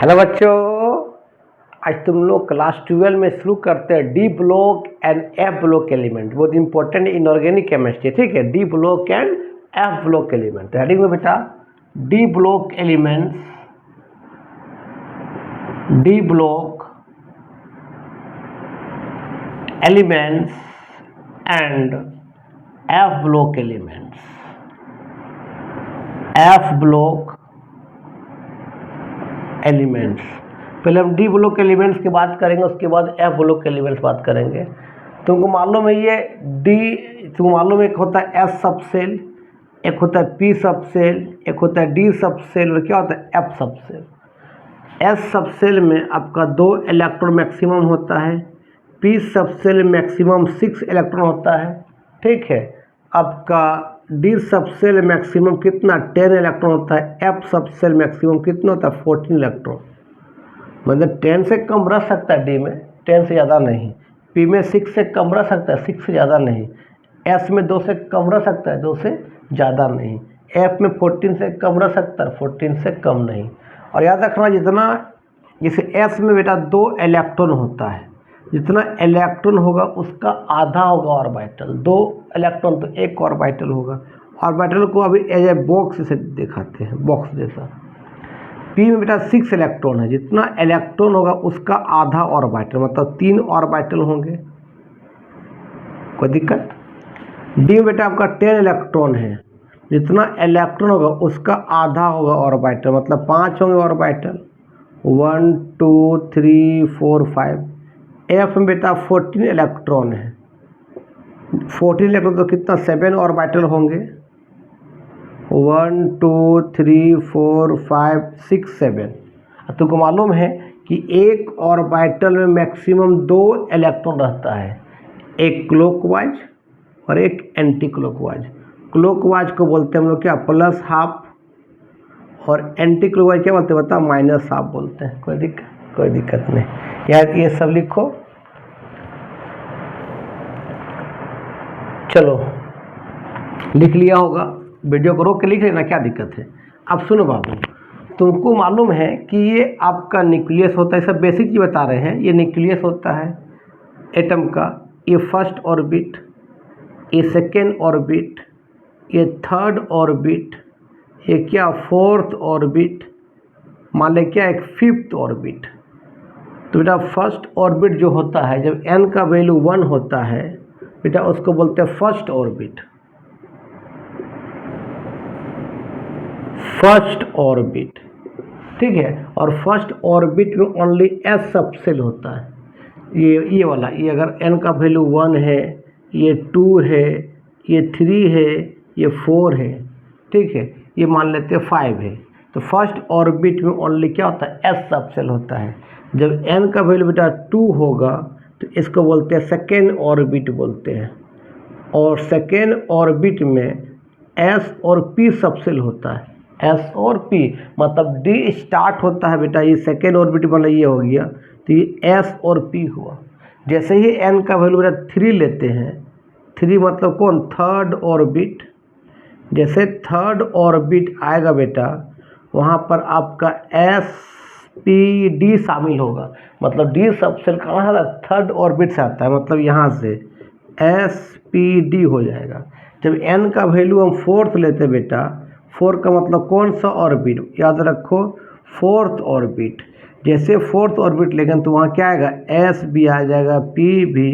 Hello बच्चों, आज तुम लोग क्लास 12 में शुरू करते हैं D block and F block element. बहुत इंपॉर्टेंट इनऑर्गेनिक केमिस्ट्री, ठीक है। D block and F block element. Heading में बेटा D block elements, D block elements and F block elements. F block elements, पहले हम डी ब्लॉक एलिमेंट्स की बात करेंगे, उसके बाद एफ ब्लॉक एलिमेंट्स बात करेंगे। तुमको मालूम है ये डी, तुमको मालूम है एक होता है एस सब सेल, एक होता है पी सब सेल, एक होता है डी सब सेल, और क्या होता है एफ सब सेल। एस सब सेल में आपका 2 इलेक्ट्रॉन मैक्सिमम होता है, पी सब सेल मैक्सिमम 6 इलेक्ट्रॉन होता है, ठीक है। आपका डी सब सेल मैक्सिमम कितना 10 इलेक्ट्रॉन होता है, एफ सब सेल मैक्सिमम कितना होता है 14 इलेक्ट्रॉन। मतलब 10 से कम रह सकता है डी में, 10 से ज़्यादा नहीं। पी में 6 से कम रह सकता है, 6 से ज़्यादा नहीं। एस में 2 से कम रह सकता है, 2 से ज़्यादा नहीं। एफ में 14 से कम रह सकता है, 14 से कम नहीं। और याद रखना, जितना जैसे एस में बेटा 2 इलेक्ट्रॉन होता है, जितना इलेक्ट्रॉन होगा उसका आधा होगा ऑर्बिटल। 2 इलेक्ट्रॉन तो 1 ऑर्बिटल होगा। ऑर्बिटल को अभी एज ए बॉक्स से दिखाते हैं, बॉक्स जैसा। पी में बेटा 6 इलेक्ट्रॉन है, जितना इलेक्ट्रॉन होगा उसका आधा ऑर्बिटल, मतलब 3 ऑर्बिटल होंगे। कोई दिक्कत? डी में बेटा आपका 10 इलेक्ट्रॉन है, जितना इलेक्ट्रॉन होगा उसका आधा होगा ऑर्बिटल, मतलब 5 होंगे ऑर्बिटल, 1 2 3 4 5। एफ में बेटा 14 इलेक्ट्रॉन है, 14 इलेक्ट्रॉन तो कितना 7 ऑर्बिटल होंगे, 1 2 3 4 5 6 7। तुमको मालूम है कि एक ऑर्बिटल में मैक्सिमम 2 इलेक्ट्रॉन रहता है, एक क्लॉकवाइज और एक एंटी क्लॉकवाइज। क्लॉकवाइज को बोलते हैं हम लोग क्या, प्लस हाफ, और एंटी क्लॉकवाइज क्या बोलते हैं बता, माइनस हाफ बोलते हैं। कोई दिक्कत नहीं यार, ये सब लिखो। चलो लिख लिया होगा, वीडियो को रोक के लिख लेना, क्या दिक्कत है। अब सुनो बाबू, तुमको मालूम है कि ये आपका न्यूक्लियस होता है, सब बेसिक चीज़ बता रहे हैं। ये न्यूक्लियस होता है एटम का, ये फर्स्ट ऑर्बिट, ये सेकेंड ऑर्बिट, ये थर्ड ऑर्बिट, ये क्या फोर्थ ऑर्बिट, मान ले क्या एक फिफ्थ ऑर्बिट। तो बेटा फर्स्ट ऑर्बिट जो होता है, जब n का वैल्यू 1 होता है बेटा, उसको बोलते हैं फर्स्ट ऑर्बिट। फर्स्ट ऑर्बिट, ठीक है। और फर्स्ट ऑर्बिट में ओनली एस सब सेल होता है। ये वाला, ये अगर n का वैल्यू 1 है, ये 2 है, ये 3 है, ये 4 है, ठीक है, ये मान लेते हैं 5 है। तो फर्स्ट ऑर्बिट में ओनली क्या होता है, एस सब सेल होता है। जब n का वैल्यू बेटा 2 होगा तो इसको बोलते हैं सेकेंड ऑर्बिट बोलते हैं। और सेकेंड ऑर्बिट में s और p सब सेल होता है। s और p मतलब d स्टार्ट होता है बेटा, ये सेकेंड ऑर्बिट वाला ये हो गया, तो ये s और p हुआ। जैसे ही n का वैल्यू बेटा 3 लेते हैं, 3 मतलब कौन, थर्ड ऑर्बिट। जैसे थर्ड ऑर्बिट आएगा बेटा, वहाँ पर आपका s p d शामिल होगा, मतलब d सब सेल कहाँ आता है, थर्ड ऑर्बिट से आता है, मतलब यहाँ से s p d हो जाएगा। जब n का वैल्यू हम फोर्थ लेते बेटा, 4 का मतलब कौन सा ऑर्बिट, याद रखो फोर्थ ऑर्बिट। जैसे फोर्थ ऑर्बिट लेंगे तो वहाँ क्या आएगा, s भी आ जाएगा, p भी,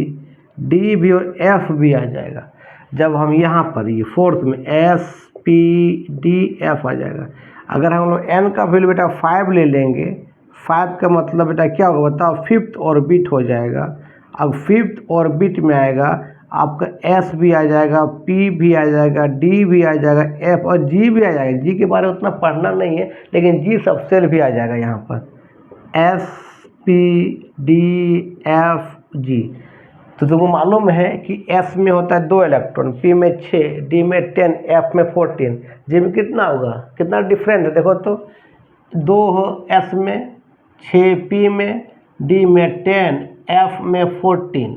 d भी और f भी आ जाएगा। जब हम यहाँ पर ये फोर्थ में s p d f आ जाएगा। अगर हम लोग n का वैल्यू बेटा 5 ले लेंगे, 5 का मतलब बेटा क्या होगा बताओ, फिफ्थ ऑर्बिट हो जाएगा। अब फिफ्थ ऑर्बिट में आएगा आपका s भी आ जाएगा, p भी आ जाएगा, d भी आ जाएगा, f और g भी आ जाएगा। g के बारे में उतना पढ़ना नहीं है, लेकिन g सब सेल भी आ जाएगा यहाँ पर, s p d f g। तो तुमको मालूम है कि s में होता है 2 इलेक्ट्रॉन, p में 6, d में 10, f में 14, g में कितना होगा, कितना डिफरेंट है देखो तो, 2 हो s में, 6 p में, d में 10, f में 14,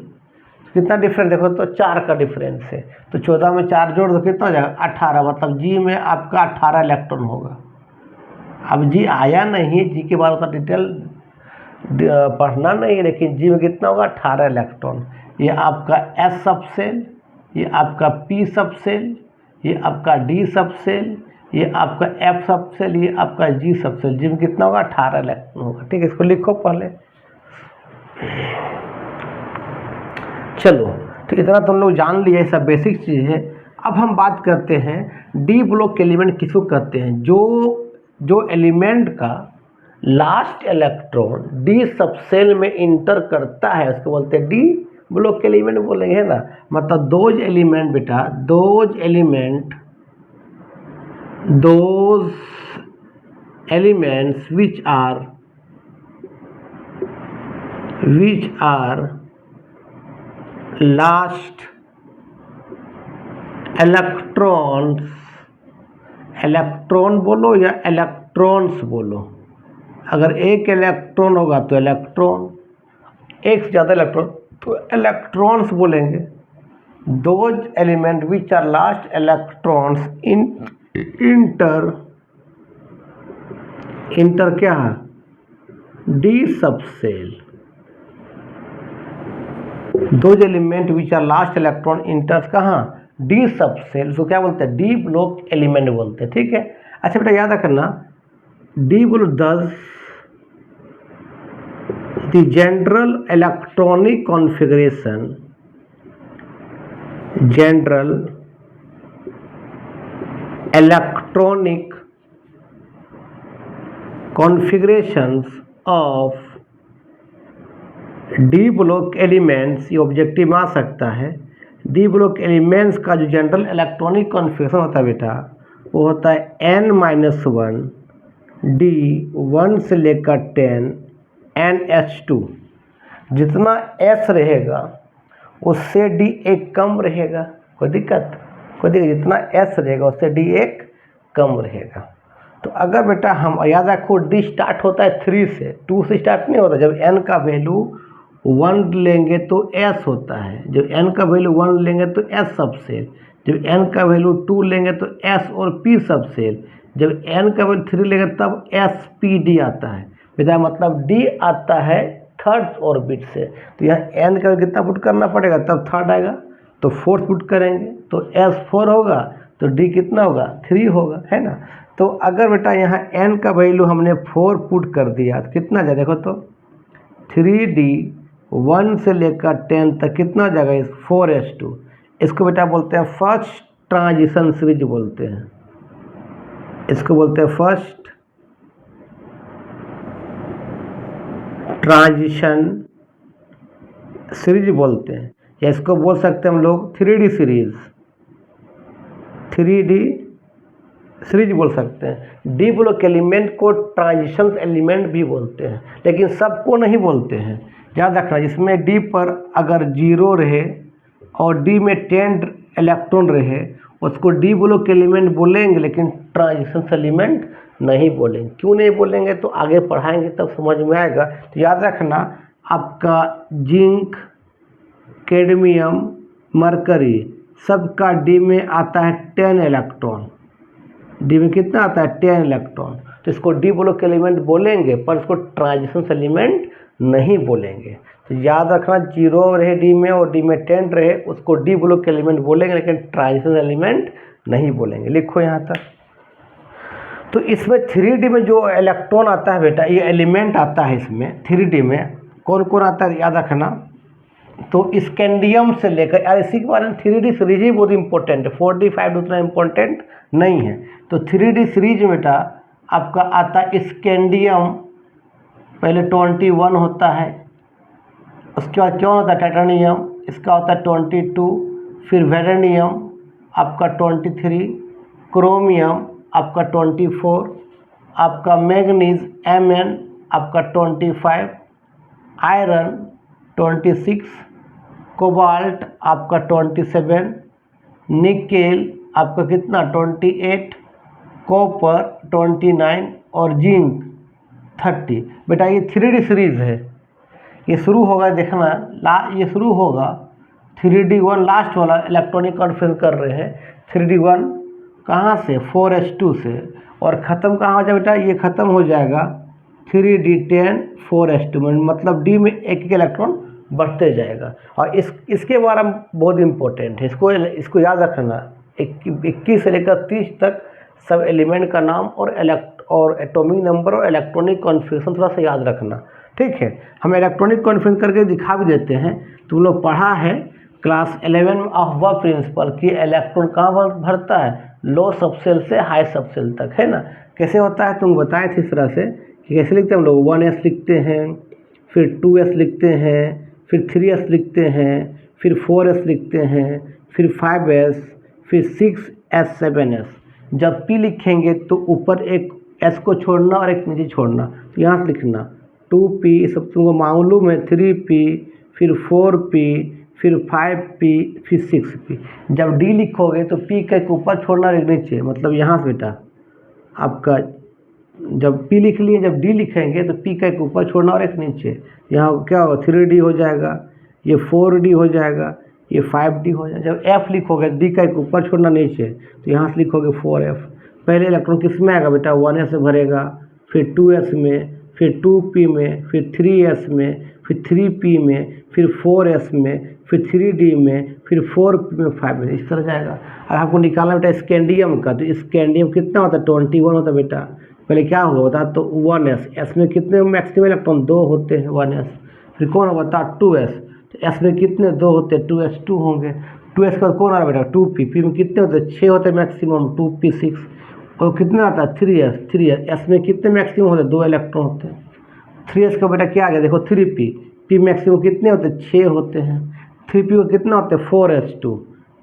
कितना डिफरेंस देखो तो 4 का डिफरेंस है। तो 14 में 4 जोड़ दो कितना हो जाएगा 18, मतलब जी में आपका 18 इलेक्ट्रॉन होगा। अब जी आया नहीं, जी के बारे में डिटेल पढ़ना नहीं है, लेकिन जी में कितना होगा 18 इलेक्ट्रॉन। ये आपका S सब सेल, ये आपका P सब सेल, ये आपका D सब सेल, ये आपका F सब सेल, ये आपका G सब सेल। जी में कितना होगा 18 इलेक्ट्रॉन होगा। ठीक है, इसको लिखो पहले। चलो, तो इतना तुम लोग जान लिए, सब बेसिक चीज़ है। अब हम बात करते हैं डी ब्लॉक एलिमेंट किसको कहते हैं। जो एलिमेंट का लास्ट इलेक्ट्रॉन डी सबसेल में इंटर करता है उसको बोलते हैं डी ब्लॉक एलिमेंट बोलेंगे, है ना। मतलब दोज एलिमेंट बेटा, those elements which are last electron बोलो या इलेक्ट्रॉन्स बोलो। अगर एक इलेक्ट्रॉन होगा तो इलेक्ट्रॉन, एक से ज़्यादा इलेक्ट्रॉन तो इलेक्ट्रॉन्स बोलेंगे। Those element which are last electrons enter क्या है d subshell. Those element which are last electron enters कहाँ डी सबसेल, उसको क्या बोलते हैं डी ब्लॉक एलिमेंट बोलते हैं। ठीक है, अच्छा बेटा याद रखना, डी ब्लॉक दस the general electronic configuration, general electronic configurations of D block elements, ये ऑब्जेक्टिव में आ सकता है। डी ब्लॉक एलिमेंट्स का जो जनरल इलेक्ट्रॉनिक कॉन्फ़िगरेशन होता है बेटा, वो होता है n-1 डी 1 से लेकर 10 NH2। जितना S रहेगा उससे D एक कम रहेगा, कोई दिक्कत। जितना S रहेगा उससे D एक कम रहेगा। तो अगर बेटा हम याद रखो D स्टार्ट होता है 3 से, 2 से स्टार्ट नहीं होता। जब n का वैल्यू 1 लेंगे तो S होता है, जब n का वैल्यू 1 लेंगे तो S सबसेल, जब n का वैल्यू 2 लेंगे तो S और P सबसेल, जब n का वैल्यू 3 लेंगे तब SPD आता है बेटा। मतलब D आता है थर्ड ऑर्बिट से। तो यहाँ n का कितना पुट करना पड़ेगा, तब थर्ड आएगा तो फोर्थ पुट करेंगे तो S 4 होगा, तो D कितना होगा 3 होगा, है ना। तो अगर बेटा यहाँ n का वैल्यू हमने 4 पुट कर दिया तो कितना जाए देखो तो 3D 1 से लेकर 10 तक कितना जाएगा 4s2। इसको बेटा बोलते हैं फर्स्ट ट्रांजिशन सीरीज बोलते हैं, इसको बोलते हैं फर्स्ट ट्रांजिशन सीरीज बोलते हैं, या इसको बोल सकते हैं हम लोग 3D सीरीज, 3D सीरीज बोल सकते हैं। डी ब्लॉक एलिमेंट को ट्रांजिशन एलिमेंट भी बोलते हैं, लेकिन सबको नहीं बोलते हैं। याद रखना, जिसमें डी पर अगर 0 रहे और डी में 10 इलेक्ट्रॉन रहे उसको डी ब्लॉक एलिमेंट बोलेंगे, लेकिन ट्रांजिशन एलिमेंट नहीं बोलेंगे। क्यों नहीं बोलेंगे तो आगे पढ़ाएंगे तब समझ में आएगा। तो याद रखना, आपका जिंक, कैडमियम, मरकरी सबका डी में आता है 10 इलेक्ट्रॉन। डी में कितना आता है 10 इलेक्ट्रॉन, तो इसको डी ब्लॉक एलिमेंट बोलेंगे पर इसको ट्रांजिशन एलिमेंट नहीं बोलेंगे। तो याद रखना, 0 रहे डी में और डी में 10 रहे उसको डी ब्लॉक एलिमेंट बोलेंगे, लेकिन ट्रांजिशन एलिमेंट नहीं बोलेंगे। लिखो यहाँ तक। तो इसमें 3D में जो इलेक्ट्रॉन आता है बेटा, ये एलिमेंट आता है इसमें 3D में कौन कौन आता है याद रखना। तो स्कैंडियम से लेकर, यार इसी के बारे में 3D सीरीज ही बहुत इंपॉर्टेंट है, 4D 5D उतना इम्पोर्टेंट नहीं है। तो 3D सीरीज में बेटा आपका आता है स्कैंडियम, पहले 21 होता है, उसके बाद क्या होता है टाइटेनियम, इसका होता है 22, फिर वेरेनियम आपका 23, क्रोमियम आपका 24, आपका मैग्नीज Mn आपका 25, आयरन 26, कोबाल्ट आपका 27, निकेल आपका कितना 28, कॉपर 29 और जिंक 30। बेटा ये 3D सीरीज है, ये शुरू होगा देखना, ये शुरू होगा 3D1 लास्ट वाला इलेक्ट्रॉनिक कॉन्फ़िगरेशन कर रहे हैं। 3D1 कहाँ से 4s2 से, और ख़त्म कहाँ हो जाएगा बेटा, ये ख़त्म हो जाएगा 3d10 4s2 में, मतलब डी में एक एक इलेक्ट्रॉन बढ़ते जाएगा। और इसके बारे में बहुत इंपॉर्टेंट है, इसको याद रखना। 21 से लेकर 30 तक सब एलिमेंट का नाम और एटॉमिक नंबर और इलेक्ट्रॉनिक कॉन्फ़िगरेशन थोड़ा सा याद रखना, ठीक है। हम इलेक्ट्रॉनिक कॉन्फ़िगरेशन करके दिखा भी देते हैं। तुम लोग पढ़ा है क्लास 11 में ऑफ वह प्रिंसिपल कि इलेक्ट्रॉन कहाँ भरता है, लो सबसेल से हाई सबसेल तक, है ना। कैसे होता है तुम बताए थे इस तरह से कि कैसे लिखते हैं हम लोग, 1s लिखते हैं, फिर 2s लिखते हैं, फिर 3s लिखते हैं, फिर 4s लिखते हैं, फिर 5s, फिर 6s 7s। जब p लिखेंगे तो ऊपर एक s को छोड़ना और एक नीचे छोड़ना, तो यहाँ से लिखना 2p, सब तुमको मालूम है, 3p, फिर 4p, फिर 5p, फिर 6p। जब d लिखोगे तो p का एक ऊपर छोड़ना और एक नीचे, मतलब यहाँ से बेटा आपका जब p लिख लिए, जब d लिखेंगे तो p का एक ऊपर छोड़ना और एक नीचे, यहाँ क्या होगा 3d हो जाएगा, ये 4d हो जाएगा, ये 5d हो जाएगा। जब f लिखोगे d का एक ऊपर छोड़ना नीचे, तो यहाँ से लिखोगे 4f। पहले इलेक्ट्रॉन किस में आएगा बेटा, 1s में भरेगा, फिर 2s में, फिर 2p में, फिर 3s में, फिर 3p में, फिर 4s में, फिर 3d में, फिर 4p में, 5 में, इस तरह जाएगा। अगर आपको निकालना बेटा स्कैंडियम का, तो स्कैंडियम कितना होता है, 21 होता है बेटा। पहले क्या होगा बता, तो 1s, s में कितने मैक्सिमम इलेक्ट्रॉन 2 होते हैं 1s। फिर कौन होगा बता 2s, तो s में कितने 2 होते हैं, 2s2 होंगे। 2s का कौन आ रहा है बेटा 2p, p में कितने होते हैं 6 होते हैं मैक्सिमम, 2p 6। और कितना आता है 3s, s में कितने मैक्सिमम होते हैं 2 इलेक्ट्रॉन होते हैं। 3s का बेटा क्या आ गया देखो 3p, p मैक्सिमम कितने होते हैं 6 होते हैं। 3p को कितना होते हैं 4s2,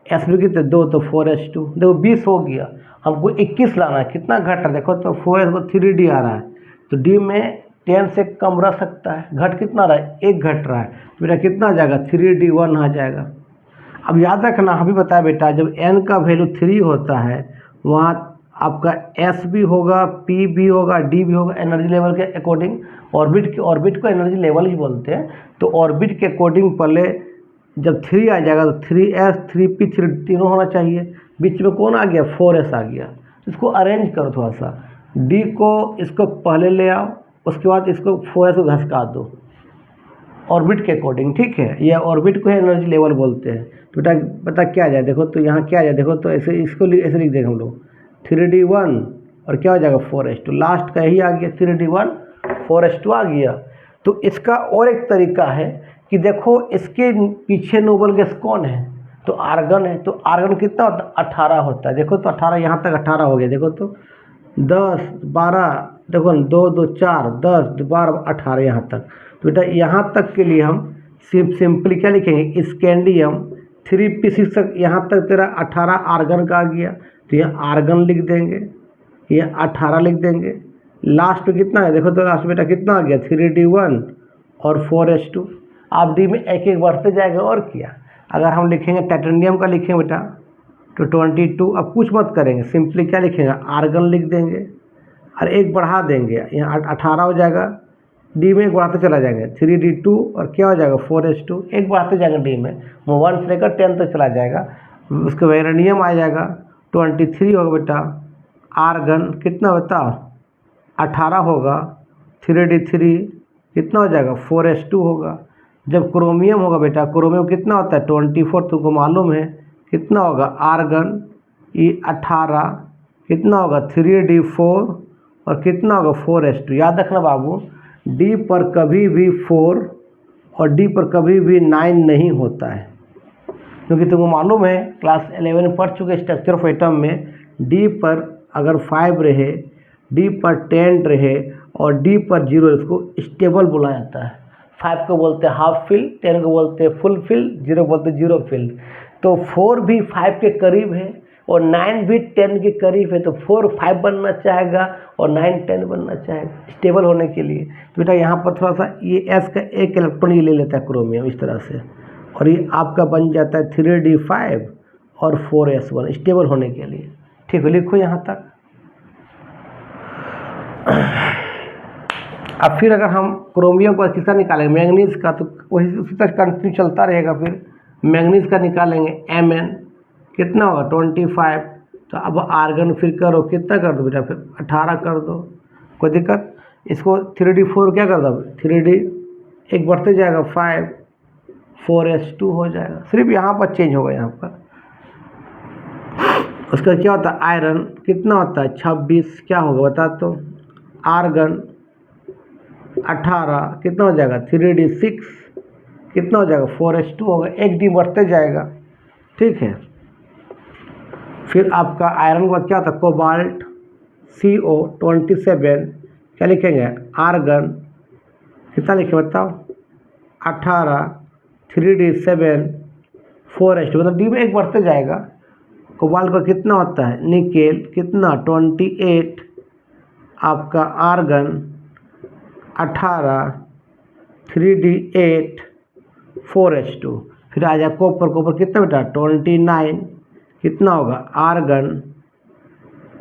s में कितने 2, तो 4s2, देखो 20 हो गया। हमको 21 लाना है, कितना घट रहा है देखो, तो 4s को 3d आ रहा है, तो d में 10 से कम रह सकता है, घट कितना रहा है 1 घट रहा है, तो बेटा कितना आ जाएगा 3d1 आ जाएगा। अब याद रखना, हम भी बताया बेटा जब n का वैल्यू 3 होता है वहाँ आपका s भी होगा, p भी होगा, d भी होगा, एनर्जी लेवल के अकॉर्डिंग। ऑर्बिट को एनर्जी लेवल ही बोलते हैं। तो ऑर्बिट के अकॉर्डिंग पहले जब 3 आ जाएगा तो 3s 3p 3 तीनों होना चाहिए। बीच में कौन आ गया 4s आ गया। इसको अरेंज करो थोड़ा सा, d को इसको पहले ले आओ, उसके बाद इसको 4s को घसका दो ऑर्बिट के अकॉर्डिंग, ठीक है। ये ऑर्बिट को एनर्जी लेवल बोलते हैं। तो बेटा पता क्या आ जाए देखो, तो यहाँ क्या आ जाए देखो, तो ऐसे इसको ऐसे लिख देंगे हम लोग 3d1 और क्या हो जाएगा 4s2, लास्ट का यही आ गया 3d1 4s2 आ गया। तो इसका और एक तरीका है कि देखो इसके पीछे नोबल गैस कौन है, तो आर्गन है। तो आर्गन कितना होता है 18 होता है, देखो तो 18 यहाँ तक 18 हो गया, देखो तो 10 12 देखो 2 2 4 10 12 18 यहाँ तक। तो बेटा यहाँ तक के लिए हम सिंपली क्या लिखेंगे, स्कैंडियम 3p6 तक, यहाँ तक तेरा 18 आर्गन का आ गया, तो यहाँ आर्गन लिख देंगे, ये 18 लिख देंगे। लास्ट में कितना है देखो, तो लास्ट बेटा कितना आ गया 3d1 और 4s2। आप डी में एक एक बढ़ते जाएगा और क्या। अगर हम लिखेंगे टाइटेनियम का लिखेंगे बेटा तो 22, अब कुछ मत करेंगे, सिंपली क्या लिखेंगे आर्गन लिख देंगे और एक बढ़ा देंगे, यहाँ 18 हो जाएगा, डी में एक बढ़ाते चला जाएंगे 3d2 और क्या हो जाएगा 4s2, एक बढ़ाते जाएंगे डी में, 1 से लेकर 10 तक चला जाएगा। उसके वेरेनियम आ जाएगा 23 होगा बेटा, आर्गन कितना बता 18 होगा, 3d3 कितना हो जाएगा 4s2 होगा। जब क्रोमियम होगा बेटा, क्रोमियम कितना होता है 24, तुमको मालूम है कितना होगा, आर्गन ये 18 कितना होगा 3d4 और कितना होगा 4s2। याद रखना बाबू, डी पर कभी भी 4 और डी पर कभी भी 9 नहीं होता है, क्योंकि तुमको मालूम है क्लास 11 में पढ़ चुके स्ट्रक्चर ऑफ एटम में डी पर अगर 5 रहे, डी पर 10 रहे और डी पर 0, इसको स्टेबल बोला जाता है। 5 को बोलते हैं हाफ फिल, 10 को बोलते हैं फुल फिल, 0 बोलते हैं 0 फिल। तो 4 भी 5 के करीब है और 9 भी 10 के करीब है, तो 4 5 बनना चाहेगा और 9 10 बनना चाहेगा स्टेबल होने के लिए। तो बेटा यहाँ पर थोड़ा सा ये s का एक इलेक्ट्रॉन ये ले लेता है क्रोमियम इस तरह से, और ये आपका बन जाता है 3d5 और 4s1 स्टेबल होने के लिए, ठीक है। लिखो यहाँ तक। अब फिर अगर हम क्रोमियम का किसका निकालेंगे मैंगनीज का, तो वही उसी तक कंटिन्यू चलता रहेगा। फिर मैंगनीज का निकालेंगे Mn कितना होगा 25, तो अब आर्गन फिर करो, कितना कर दो बेटा, फिर 18 कर दो, कोई दिक्कत। इसको 3d4 क्या कर दो, 3d एक बढ़ते जाएगा 5, 4s2 हो जाएगा, सिर्फ यहाँ पर चेंज होगा यहाँ पर। उसका क्या होता है, आयरन कितना होता है 26, क्या होगा बता तो, आर्गन 18 कितना हो जाएगा 3d6 कितना हो जाएगा 4s2 होगा, एक डी बढ़ते जाएगा, ठीक है। फिर आपका आयरन के बाद क्या होता है, कोबाल्ट CO27, क्या लिखेंगे, आर्गन कितना लिखे बताओ 18, 3d7 4s2, मतलब डी में एक बढ़ते जाएगा। कोबाल्ट का कितना होता है, निकेल कितना 28, आपका आर्गन 18, 3d8 4s2। फिर आ जाए कॉपर, कॉपर कितना बेटा 29, कितना होगा आर्गन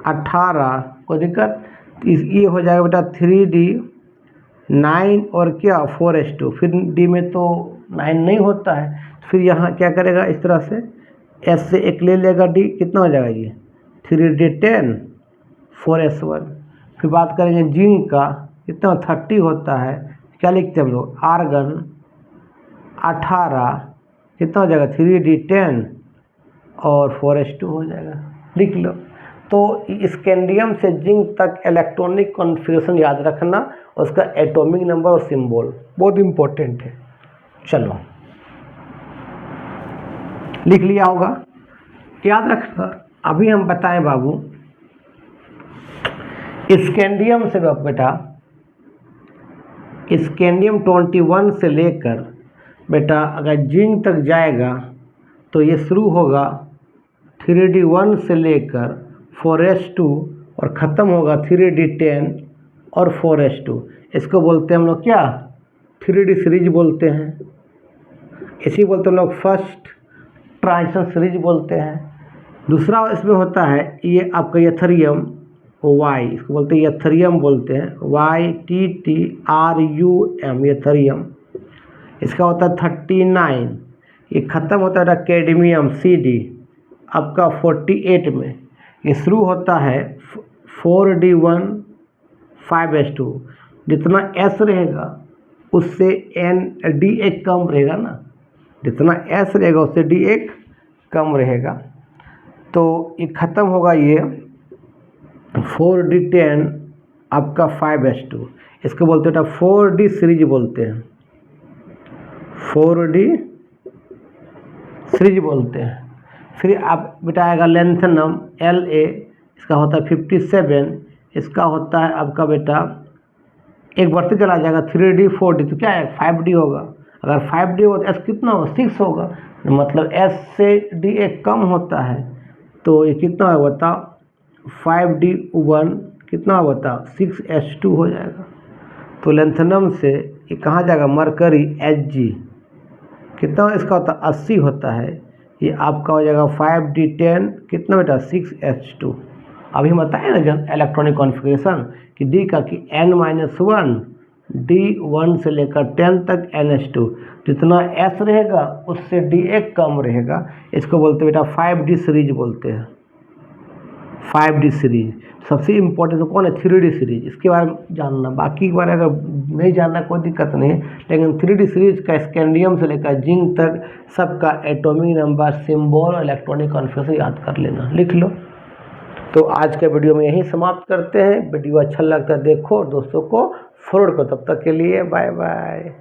18, कोई दिक्कत। ये हो जाएगा बेटा 3d9 और क्या 4s2, फिर डी में तो 9 नहीं होता है, फिर यहाँ क्या करेगा इस तरह से, एस से एक ले लेगा, डी कितना हो जाएगा ये 3d10 4s1। फिर बात करेंगे जिंक का, कितना 30 होता है, क्या लिखते हैं हम लोग, आर्गन 18 कितना हो जाएगा 3d10 और 4s2 हो जाएगा, लिख लो। तो स्कैंडियम से जिंक तक इलेक्ट्रॉनिक कॉन्फ़िगरेशन याद रखना, उसका एटॉमिक नंबर और सिंबल बहुत इंपॉर्टेंट है। चलो लिख लिया होगा, याद रखना। अभी हम बताएं बाबू, स्कैंडियम से बेटा, स्कैंडियम 21 से लेकर बेटा अगर जिंक तक जाएगा तो ये शुरू होगा 3d1 से लेकर 4s2 और ख़त्म होगा 3d10 और 4s2। इसको बोलते हैं हम लोग क्या, 3d सीरीज बोलते हैं, इसी बोलते हैं हम लोग फर्स्ट ट्रांजिशन सीरीज बोलते हैं। दूसरा इसमें होता है ये आपका यथरियम Y, इसको बोलते हैं यथरियम बोलते हैं, YTTRUM यथरियम, इसका होता है 39, ये ख़त्म होता है कैडमियम CD आपका 48 में, ये शुरू होता है 4d1 5s2, जितना S रहेगा उससे D एक कम रहेगा ना, जितना S रहेगा उससे D एक कम रहेगा। तो ये ख़त्म होगा ये 4d10 आपका 5s2, इसको बोलते हैं 4d सीरीज बोलते हैं, 4d सीरीज बोलते हैं। फिर आप बेटा आएगा लेंथनम La, इसका होता है 57, इसका होता है आपका बेटा एक बढ़ते चला जाएगा 3d 4d, तो क्या है 5d होगा, अगर 5d हो तो S कितना होगा 6 होगा, मतलब S से D एक कम होता है, तो ये कितना होगा बताओ 5d1 कितना होगा बताओ 6s2 हो जाएगा। तो लेंथनम से ये कहाँ जाएगा, मरकरी Hg कितना इसका होता है 80 होता है, ये आपका हो जाएगा 5d10 कितना बेटा 6s2। अभी हम बताए ना जब इलेक्ट्रॉनिक कॉन्फ़िगरेशन कि डी का कि n-1 D1 से लेकर 10 तक NH2, जितना S रहेगा उससे D एक कम रहेगा, इसको बोलते हैं बेटा 5D सीरीज बोलते हैं, 5D सीरीज। सबसे इम्पोर्टेंट तो कौन है 3D सीरीज, इसके बारे में जानना, बाकी के बारे में अगर नहीं जानना कोई दिक्कत नहीं है, लेकिन 3D सीरीज का स्कैंडियम से लेकर जिंक तक सबका एटॉमिक नंबर सिंबल और इलेक्ट्रॉनिक कॉन्फ़िगरेशन याद कर लेना, लिख लो। तो आज के वीडियो में यहीं समाप्त करते हैं। वीडियो अच्छा लगता है देखो और दोस्तों को फॉरवर्ड करो, तब तक के लिए बाय बाय।